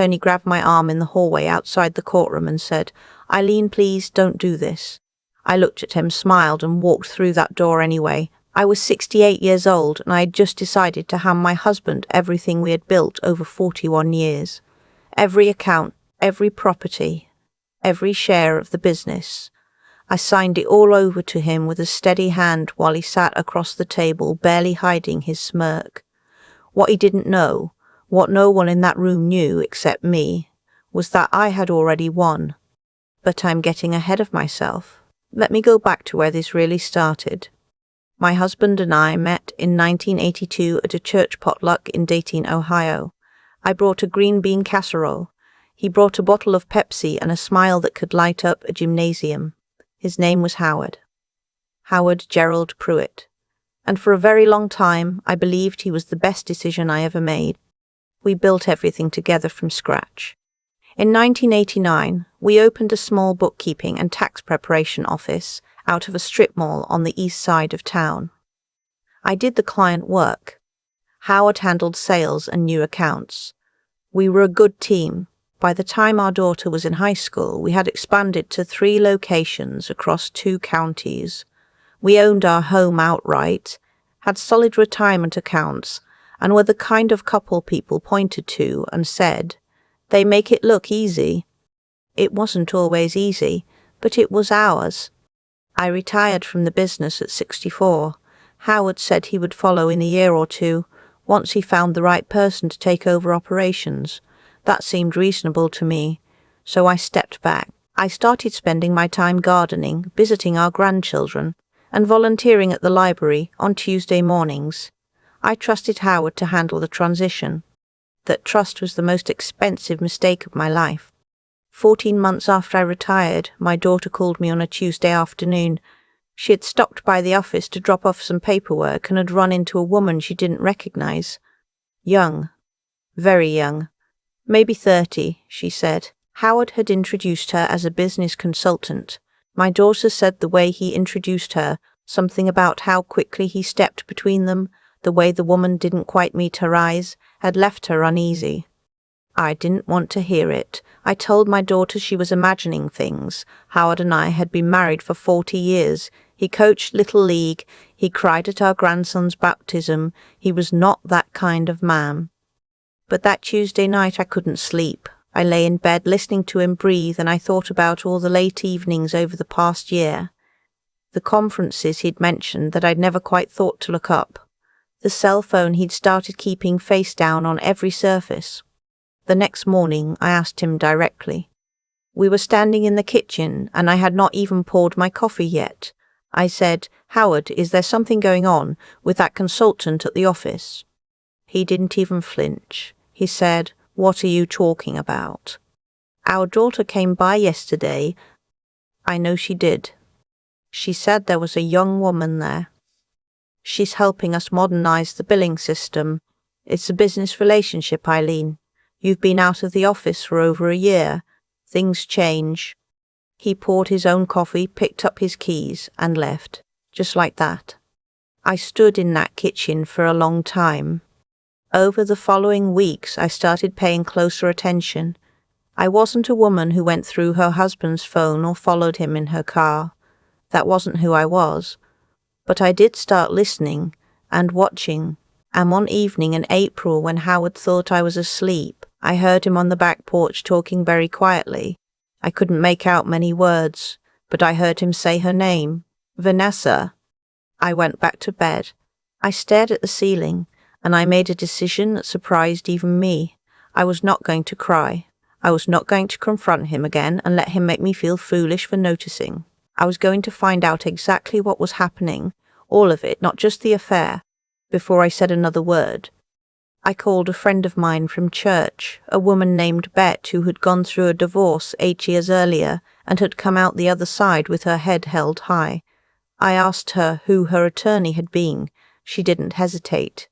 Tony grabbed my arm in the hallway outside the courtroom and said, "Eileen, please don't do this." I looked at him, smiled, and walked through that door anyway. I was 68 years old, and I had just decided to hand my husband everything we had built over 41 years. Every account, every property, every share of the business. I signed it all over to him with a steady hand while he sat across the table, barely hiding his smirk. What he didn't know, what no one in that room knew except me, was that I had already won. But I'm getting ahead of myself. Let me go back to where this really started. My husband and I met in 1982 at a church potluck in Dayton, Ohio. I brought a green bean casserole. He brought a bottle of Pepsi and a smile that could light up a gymnasium. His name was Howard. Howard Gerald Pruitt. And for a very long time, I believed he was the best decision I ever made. We built everything together from scratch. In 1989, we opened a small bookkeeping and tax preparation office out of a strip mall on the east side of town. I did the client work. Howard handled sales and new accounts. We were a good team. By the time our daughter was in high school, we had expanded to 3 locations across 2 counties. We owned our home outright, had solid retirement accounts, and were the kind of couple people pointed to and said, "They make it look easy." It wasn't always easy, but it was ours. I retired from the business at 64. Howard said he would follow in a year or 2, once he found the right person to take over operations. That seemed reasonable to me, so I stepped back. I started spending my time gardening, visiting our grandchildren, and volunteering at the library on Tuesday mornings. I trusted Howard to handle the transition. That trust was the most expensive mistake of my life. 14 months after I retired, my daughter called me on a Tuesday afternoon. She had stopped by the office to drop off some paperwork and had run into a woman she didn't recognize. Young. Very young. Maybe 30, she said. Howard had introduced her as a business consultant. My daughter said the way he introduced her, something about how quickly he stepped between them, the way the woman didn't quite meet her eyes, had left her uneasy. I didn't want to hear it. I told my daughter she was imagining things. Howard and I had been married for 40 years. He coached Little League. He cried at our grandson's baptism. He was not that kind of man. But that Tuesday night I couldn't sleep. I lay in bed listening to him breathe, and I thought about all the late evenings over the past year. The conferences he'd mentioned that I'd never quite thought to look up. The cell phone he'd started keeping face down on every surface. The next morning I asked him directly. We were standing in the kitchen, and I had not even poured my coffee yet. I said, "Howard, is there something going on with that consultant at the office?" He didn't even flinch. He said, "What are you talking about?" "Our daughter came by yesterday." I know she did. She said there was a young woman there. She's helping us modernize the billing system. It's a business relationship, Eileen. You've been out of the office for over a year. Things change. He poured his own coffee, picked up his keys, and left. Just like that. I stood in that kitchen for a long time. Over the following weeks, I started paying closer attention. I wasn't a woman who went through her husband's phone or followed him in her car. That wasn't who I was. But I did start listening and watching, and one evening in April when Howard thought I was asleep, I heard him on the back porch talking very quietly. I couldn't make out many words, but I heard him say her name, Vanessa. I went back to bed. I stared at the ceiling, and I made a decision that surprised even me. I was not going to cry. I was not going to confront him again and let him make me feel foolish for noticing. I was going to find out exactly what was happening, all of it, not just the affair, before I said another word. I called a friend of mine from church, a woman named Bet who had gone through a divorce 8 years earlier and had come out the other side with her head held high. I asked her who her attorney had been. She didn't hesitate.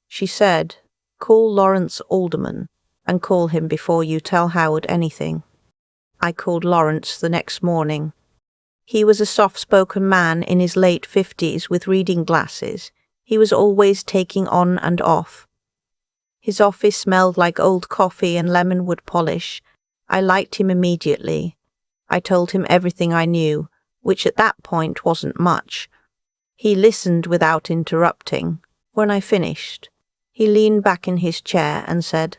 She said, "Call Lawrence Alderman, and call him before you tell Howard anything." I called Lawrence the next morning. He was a soft-spoken man in his late 50s with reading glasses. He was always taking on and off. His office smelled like old coffee and lemonwood polish. I liked him immediately. I told him everything I knew, which at that point wasn't much. He listened without interrupting. When I finished, he leaned back in his chair and said,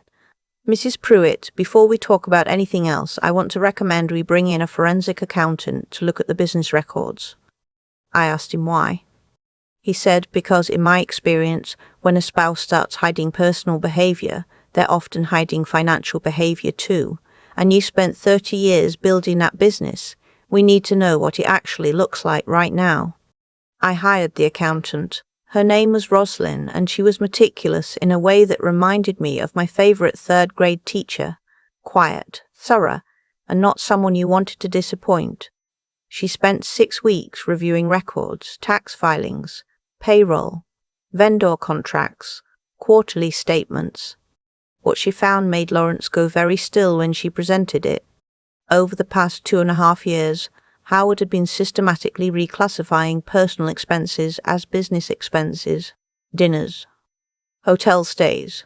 "Mrs. Pruitt, before we talk about anything else, I want to recommend we bring in a forensic accountant to look at the business records." I asked him why. He said, because in my experience, when a spouse starts hiding personal behavior, they're often hiding financial behavior too. And you spent 30 years building that business. We need to know what it actually looks like right now. I hired the accountant. Her name was Rosalind, and she was meticulous in a way that reminded me of my favorite third-grade teacher. Quiet, thorough, and not someone you wanted to disappoint. She spent 6 weeks reviewing records, tax filings, payroll, vendor contracts, quarterly statements. What she found made Lawrence go very still when she presented it. Over the past 2.5 years, Howard had been systematically reclassifying personal expenses as business expenses, dinners, hotel stays,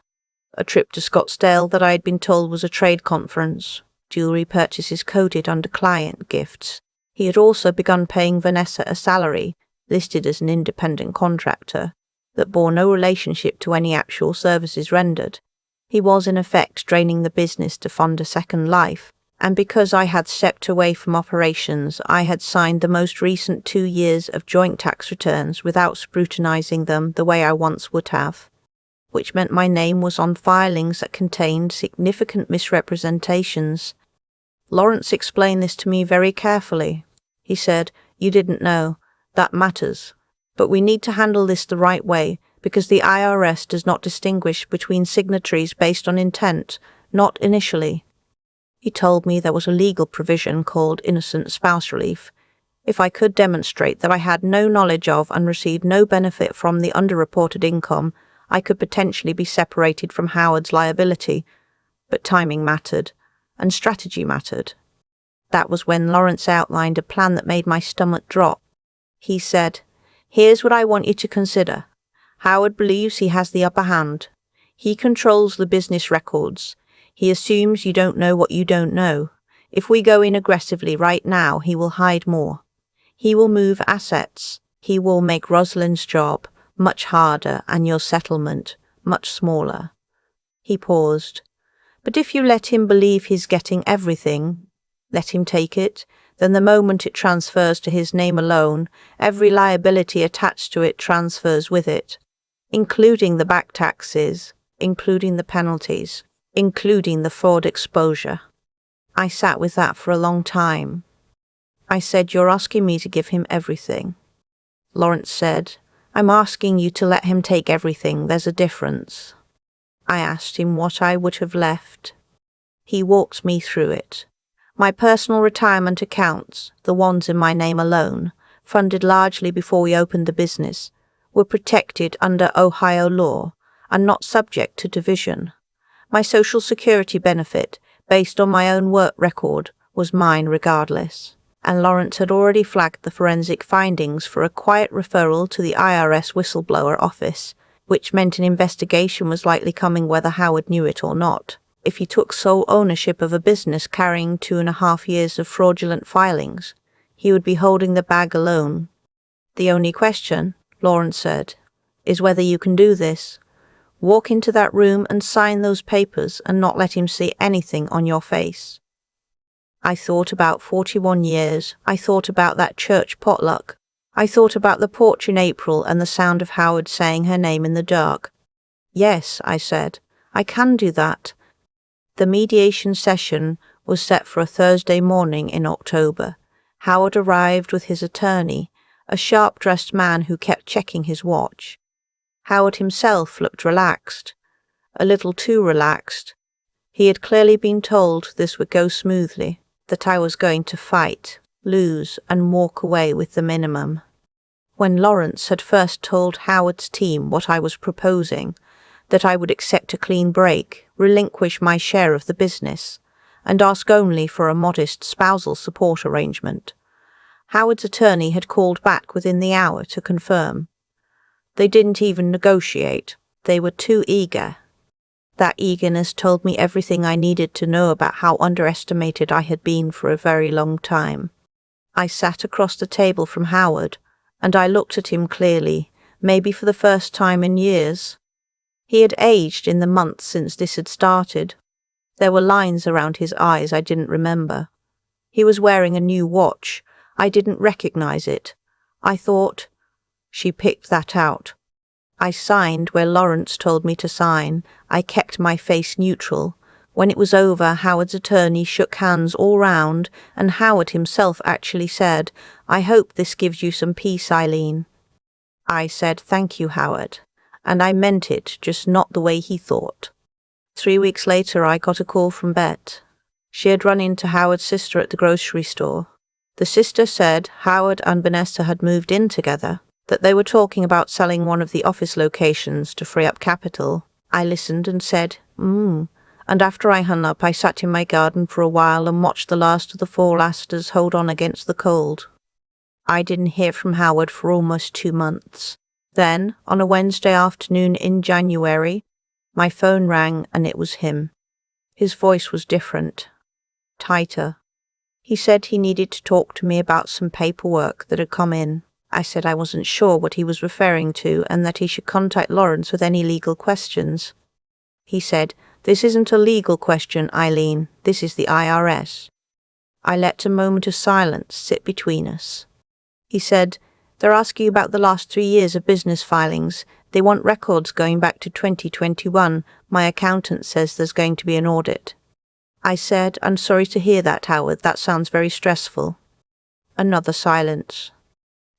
a trip to Scottsdale that I had been told was a trade conference, jewelry purchases coded under client gifts. He had also begun paying Vanessa a salary, listed as an independent contractor, that bore no relationship to any actual services rendered. He was in effect draining the business to fund a second life, and because I had stepped away from operations, I had signed the most recent 2 years of joint tax returns without scrutinizing them the way I once would have, which meant my name was on filings that contained significant misrepresentations. Lawrence explained this to me very carefully. He said, "You didn't know. That matters. But we need to handle this the right way, because the IRS does not distinguish between signatories based on intent, not initially." He told me there was a legal provision called innocent spouse relief. If I could demonstrate that I had no knowledge of and received no benefit from the underreported income, I could potentially be separated from Howard's liability. But timing mattered, and strategy mattered. That was when Lawrence outlined a plan that made my stomach drop. He said, "Here's what I want you to consider. Howard believes he has the upper hand. He controls the business records. He assumes you don't know what you don't know. If we go in aggressively right now, he will hide more. He will move assets. He will make Rosalind's job much harder and your settlement much smaller." He paused. "But if you let him believe he's getting everything, let him take it, then the moment it transfers to his name alone, every liability attached to it transfers with it, including the back taxes, including the penalties, including the fraud exposure." I sat with that for a long time. I said, "You're asking me to give him everything." Lawrence said, "I'm asking you to let him take everything. There's a difference." I asked him what I would have left. He walked me through it. My personal retirement accounts, the ones in my name alone, funded largely before we opened the business, were protected under Ohio law and not subject to division. My Social Security benefit, based on my own work record, was mine regardless. And Lawrence had already flagged the forensic findings for a quiet referral to the IRS whistleblower office, which meant an investigation was likely coming whether Howard knew it or not. If he took sole ownership of a business carrying 2.5 years of fraudulent filings, he would be holding the bag alone. "The only question," Lawrence said, "is whether you can do this. Walk into that room and sign those papers and not let him see anything on your face." I thought about 41 years. I thought about that church potluck. I thought about the porch in April and the sound of Howard saying her name in the dark. "Yes," I said, "I can do that." The mediation session was set for a Thursday morning in October. Howard arrived with his attorney, a sharp-dressed man who kept checking his watch. Howard himself looked relaxed, a little too relaxed. He had clearly been told this would go smoothly, that I was going to fight, lose, and walk away with the minimum. When Lawrence had first told Howard's team what I was proposing, that I would accept a clean break, relinquish my share of the business, and ask only for a modest spousal support arrangement, Howard's attorney had called back within the hour to confirm. They didn't even negotiate. They were too eager. That eagerness told me everything I needed to know about how underestimated I had been for a very long time. I sat across the table from Howard, and I looked at him clearly, maybe for the first time in years. He had aged in the months since this had started. There were lines around his eyes I didn't remember. He was wearing a new watch. I didn't recognize it. I thought, she picked that out. I signed where Lawrence told me to sign. I kept my face neutral. When it was over, Howard's attorney shook hands all round, and Howard himself actually said, "I hope this gives you some peace, Eileen." I said, "Thank you, Howard." And I meant it, just not the way he thought. 3 weeks later, I got a call from Bet. She had run into Howard's sister at the grocery store. The sister said Howard and Vanessa had moved in together, that they were talking about selling one of the office locations to free up capital. I listened and said, and after I hung up, I sat in my garden for a while and watched the last of the fall asters hold on against the cold. I didn't hear from Howard for almost 2 months. Then, on a Wednesday afternoon in January, my phone rang and it was him. His voice was different, tighter. He said he needed to talk to me about some paperwork that had come in. I said I wasn't sure what he was referring to and that he should contact Lawrence with any legal questions. He said, "This isn't a legal question, Eileen. This is the IRS." I let a moment of silence sit between us. He said, "They're asking you about the last 3 years of business filings. They want records going back to 2021. My accountant says there's going to be an audit." I said, "I'm sorry to hear that, Howard. That sounds very stressful." Another silence.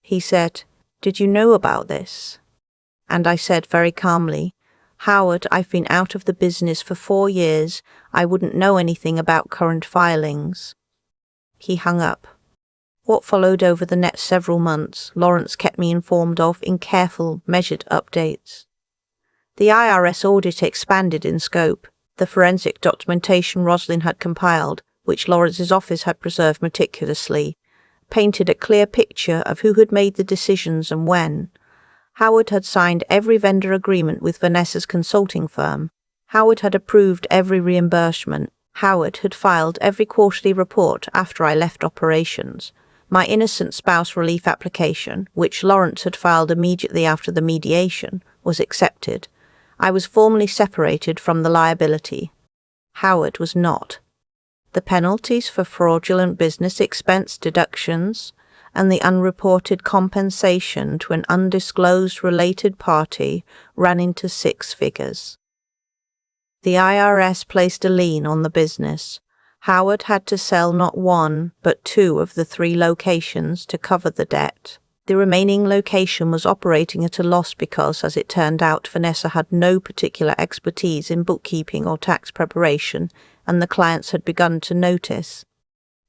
He said, "Did you know about this?" And I said very calmly, "Howard, I've been out of the business for 4 years. I wouldn't know anything about current filings." He hung up. What followed over the next several months, Lawrence kept me informed of in careful, measured updates. The IRS audit expanded in scope. The forensic documentation Rosalind had compiled, which Lawrence's office had preserved meticulously, painted a clear picture of who had made the decisions and when. Howard had signed every vendor agreement with Vanessa's consulting firm. Howard had approved every reimbursement. Howard had filed every quarterly report after I left operations. My innocent spouse relief application, which Lawrence had filed immediately after the mediation, was accepted. I was formally separated from the liability. Howard was not. The penalties for fraudulent business expense deductions and the unreported compensation to an undisclosed related party ran into 6 figures. The IRS placed a lien on the business. Howard had to sell not 1, but 2 of the 3 locations to cover the debt. The remaining location was operating at a loss because, as it turned out, Vanessa had no particular expertise in bookkeeping or tax preparation, and the clients had begun to notice.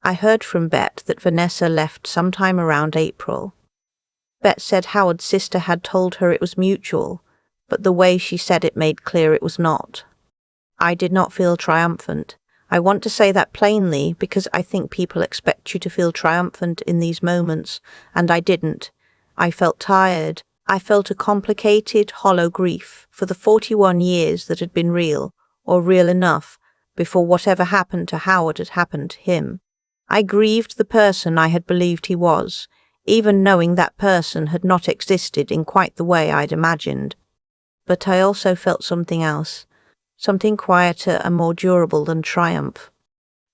I heard from Bet that Vanessa left sometime around April. Bet said Howard's sister had told her it was mutual, but the way she said it made clear it was not. I did not feel triumphant. I want to say that plainly because I think people expect you to feel triumphant in these moments, and I didn't. I felt tired. I felt a complicated, hollow grief for the 41 years that had been real, or real enough, before whatever happened to Howard had happened to him. I grieved the person I had believed he was, even knowing that person had not existed in quite the way I'd imagined. But I also felt something else. Something quieter and more durable than triumph.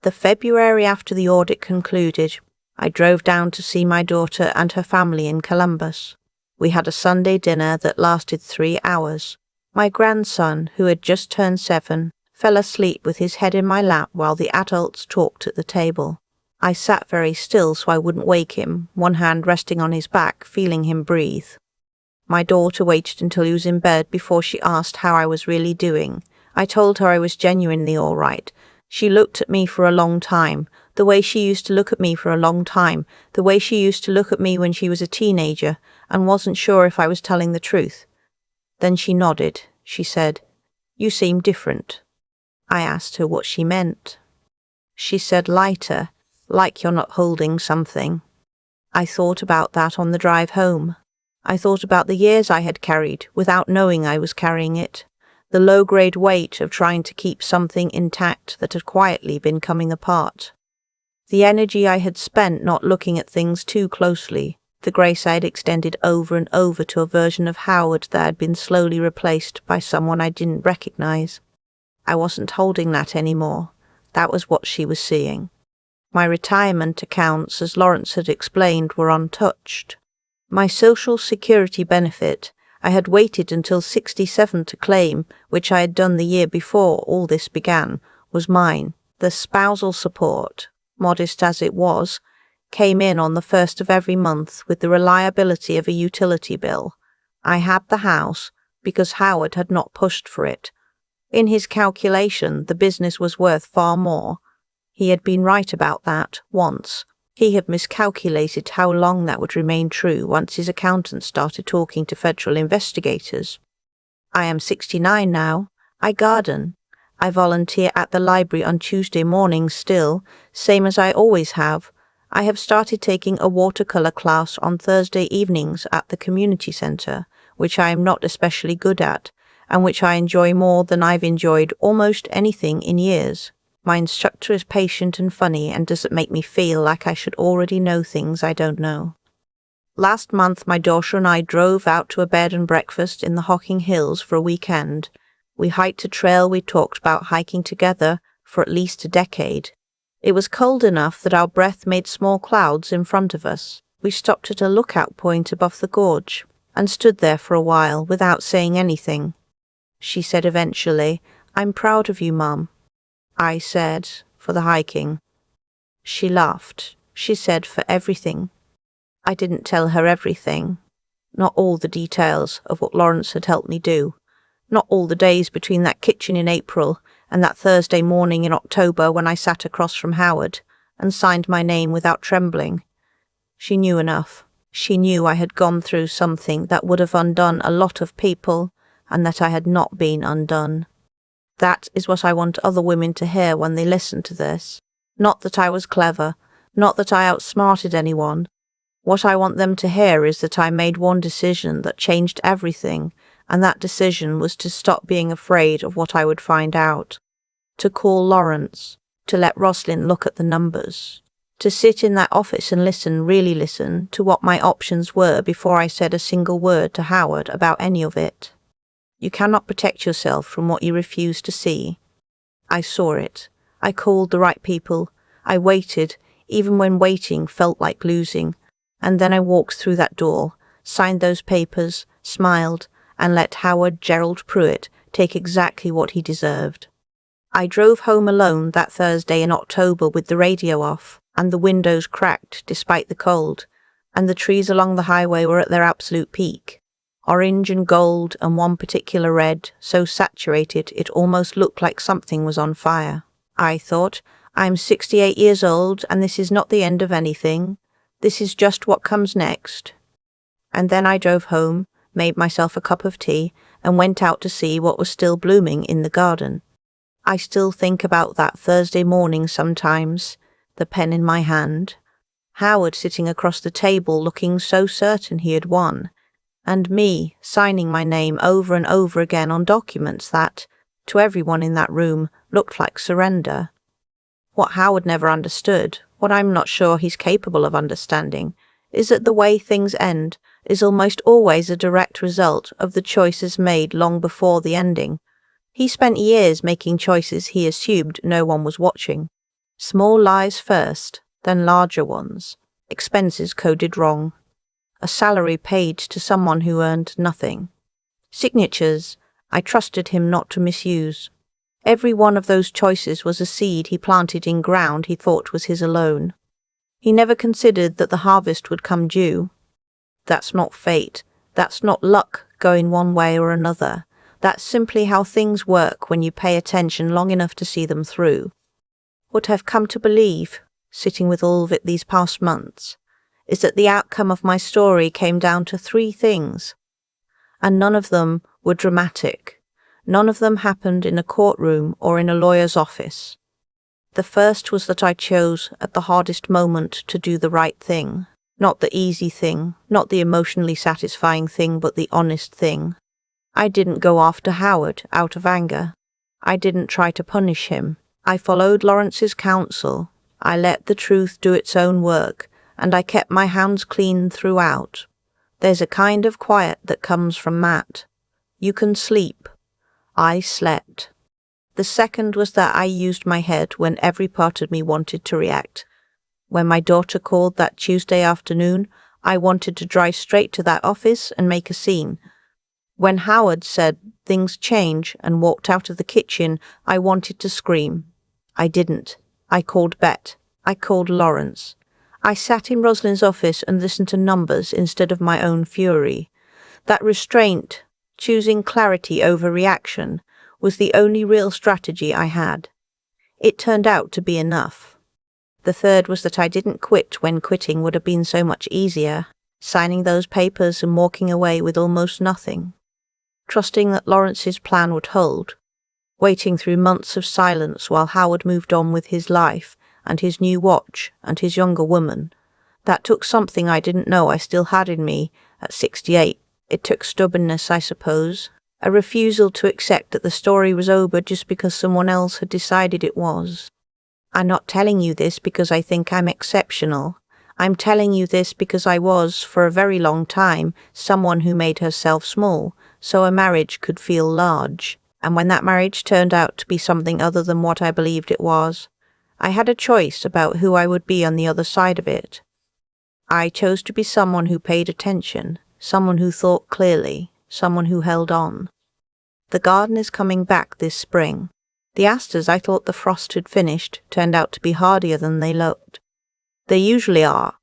The February after the audit concluded, I drove down to see my daughter and her family in Columbus. We had a Sunday dinner that lasted 3 hours. My grandson, who had just turned 7, fell asleep with his head in my lap while the adults talked at the table. I sat very still so I wouldn't wake him, one hand resting on his back, feeling him breathe. My daughter waited until he was in bed before she asked how I was really doing. I told her I was genuinely all right. She looked at me for a long time, the way she used to look at me for a long time, the way she used to look at me when she was a teenager, and wasn't sure if I was telling the truth. Then she nodded. She said, "You seem different." I asked her what she meant. She said lighter, like you're not holding something. I thought about that on the drive home. I thought about the years I had carried without knowing I was carrying it. the low-grade weight of trying to keep something intact that had quietly been coming apart. The energy I had spent not looking at things too closely, the grace I had extended over and over to a version of Howard that had been slowly replaced by someone I didn't recognize. I wasn't holding that anymore. That was what she was seeing. My retirement accounts, as Lawrence had explained, were untouched. My Social Security benefit I had waited until 67 to claim, which I had done the year before all this began, was mine. The spousal support, modest as it was, came in on the 1st of every month with the reliability of a utility bill. I had the house because Howard had not pushed for it. In his calculation, the business was worth far more. He had been right about that once. He had miscalculated how long that would remain true once his accountant started talking to federal investigators. I am 69 now. I garden. I volunteer at the library on Tuesday mornings still, same as I always have. I have started taking a watercolor class on Thursday evenings at the community center, which I am not especially good at, and which I enjoy more than I've enjoyed almost anything in years. My instructor is patient and funny and doesn't make me feel like I should already know things I don't know. Last month my daughter and I drove out to a bed and breakfast in the Hocking Hills for a weekend. We hiked a trail we talked about hiking together for at least a decade. It was cold enough that our breath made small clouds in front of us. We stopped at a lookout point above the gorge and stood there for a while without saying anything. She said eventually, "I'm proud of you, Mum." I said, "For the hiking." She laughed. She said, "For everything." I didn't tell her everything. Not all the details of what Lawrence had helped me do. Not all the days between that kitchen in April and that Thursday morning in October when I sat across from Howard and signed my name without trembling. She knew enough. She knew I had gone through something that would have undone a lot of people, and that I had not been undone. That is what I want other women to hear when they listen to this. Not that I was clever, not that I outsmarted anyone. What I want them to hear is that I made one decision that changed everything, and that decision was to stop being afraid of what I would find out. To call Lawrence, to let Roslyn look at the numbers, to sit in that office and listen, really listen, to what my options were before I said a single word to Howard about any of it. You cannot protect yourself from what you refuse to see. I saw it. I called the right people. I waited, even when waiting felt like losing. And then I walked through that door, signed those papers, smiled, and let Howard Gerald Pruitt take exactly what he deserved. I drove home alone that Thursday in October with the radio off, and the windows cracked despite the cold, and the trees along the highway were at their absolute peak. Orange and gold and one particular red, so saturated it almost looked like something was on fire. I thought, I'm 68 years old and this is not the end of anything. This is just what comes next. And then I drove home, made myself a cup of tea, and went out to see what was still blooming in the garden. I still think about that Thursday morning sometimes, the pen in my hand, Howard sitting across the table looking so certain he had won, and me signing my name over and over again on documents that, to everyone in that room, looked like surrender. What Howard never understood, what I'm not sure he's capable of understanding, is that the way things end is almost always a direct result of the choices made long before the ending. He spent years making choices he assumed no one was watching. Small lies first, then larger ones. Expenses coded wrong. A salary paid to someone who earned nothing. Signatures I trusted him not to misuse. Every one of those choices was a seed he planted in ground he thought was his alone. He never considered that the harvest would come due. That's not fate. That's not luck going one way or another. That's simply how things work when you pay attention long enough to see them through. What I've come to believe, sitting with all of it these past months, is that the outcome of my story came down to 3 things, and none of them were dramatic. None of them happened in a courtroom or in a lawyer's office. The first was that I chose at the hardest moment to do the right thing, not the easy thing, not the emotionally satisfying thing, but the honest thing. I didn't go after Howard out of anger. I didn't try to punish him. I followed Lawrence's counsel. I let the truth do its own work, and I kept my hands clean throughout. There's a kind of quiet that comes from Matt. You can sleep. I slept. The second was that I used my head when every part of me wanted to react. When my daughter called that Tuesday afternoon, I wanted to drive straight to that office and make a scene. When Howard said things change and walked out of the kitchen, I wanted to scream. I didn't. I called Bet. I called Lawrence. I sat in Rosalind's office and listened to numbers instead of my own fury. That restraint, choosing clarity over reaction, was the only real strategy I had. It turned out to be enough. The third was that I didn't quit when quitting would have been so much easier, signing those papers and walking away with almost nothing. Trusting that Lawrence's plan would hold, waiting through months of silence while Howard moved on with his life and his new watch and his younger woman. That took something I didn't know I still had in me at 68. It took stubbornness, I suppose, a refusal to accept that the story was over just because someone else had decided it was. I'm not telling you this because I think I'm exceptional. I'm telling you this because I was, for a very long time, someone who made herself small, so a marriage could feel large. And when that marriage turned out to be something other than what I believed it was, I had a choice about who I would be on the other side of it. I chose to be someone who paid attention, someone who thought clearly, someone who held on. The garden is coming back this spring. The asters I thought the frost had finished turned out to be hardier than they looked. They usually are,